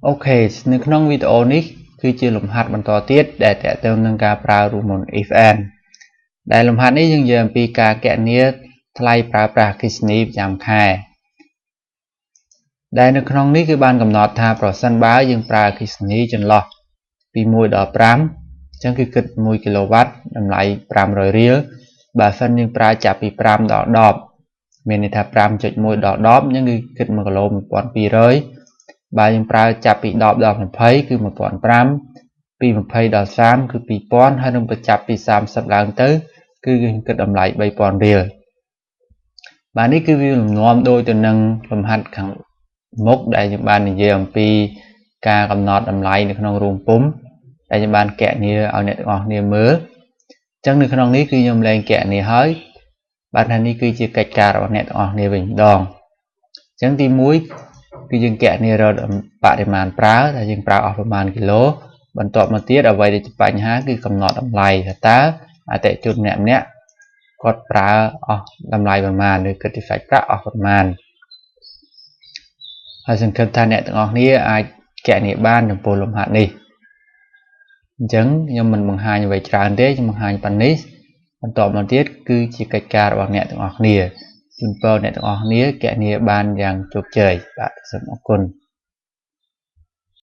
Ok, នៅក្នុងវីដេអូនេះគឺជាលំហាត់បន្តទៀតដែលតេទៅនឹងការប្រើរូបមន្ត if and ដែលលំហាត់នេះយើងនិយាយអំពីការគណនាថ្លៃប្រើប្រាស់អគ្គិសនីប្រចាំខែដែលនៅក្នុងនេះគឺបានកំណត់ថាប្រសិនបើយើងប្រើអគ្គិសនីចន្លោះពី1ដល់5អញ្ចឹងគឺគិត1គីឡូវ៉ាត់តម្លៃ500រៀលបើសិនយើងប្រើចាប់ពី5ដល់10មានន័យថា 5.1 ដល់10អញ្ចឹងគឺគិត1គីឡូ1200បើយើងប្រើចាប់ពី10ដល់20គឺ1500ពី20ដល់30គឺ2000ហើយនឹងបញ្ចប់ពី30ឡើងទៅគឺយើងគិតតម្លៃ3000រៀលបាទនេះគឺវាលំនាំដូចទៅនឹងលំហាត់ខាងមុខដែលយើងបាននិយាយអំពីការកំណត់តម្លៃនៅក្នុងរូបពុម្ពដែលយើងបានគណនាឲ្យអ្នកទាំងអស់គ្នាមើលអញ្ចឹងនៅក្នុងនេះគឺខ្ញុំលែងគណនាហើយបាទថានេះគឺជាកិច្ចការរបស់អ្នកទាំងអស់គ្នាវិញម្ដងអញ្ចឹងទី1គឺយើងគណនារកបរិមាណប្រើថាយើងប្រើអស់ប្រមាណគីឡូបន្ទាប់មកទៀតអ្វីដែលជាបញ្ហាគឺកំណត់តម្លៃថាតើអតិថិជនម្នាក់គាត់ប្រើអស់តម្លៃប្រមាណឬគិតពីសាច់ប្រាក់អស់ប្រមាណហើយសង្ឃឹមថាអ្នកទាំងអស់គ្នាអាចគណនាបានចំពោះលំហាត់នេះអញ្ចឹងខ្ញុំមិនបង្ហាញអ្វីច្រើនទេខ្ញុំបង្ហាញប៉ុណ្នេះបន្តមកទៀតគឺជាកិច្ចការរបស់អ្នកទាំងអស់គ្នាជូនពរអ្នកទាំងអស់គ្នាគណនាបានយ៉ាងជោគជ័យបាទសូមអរគុណ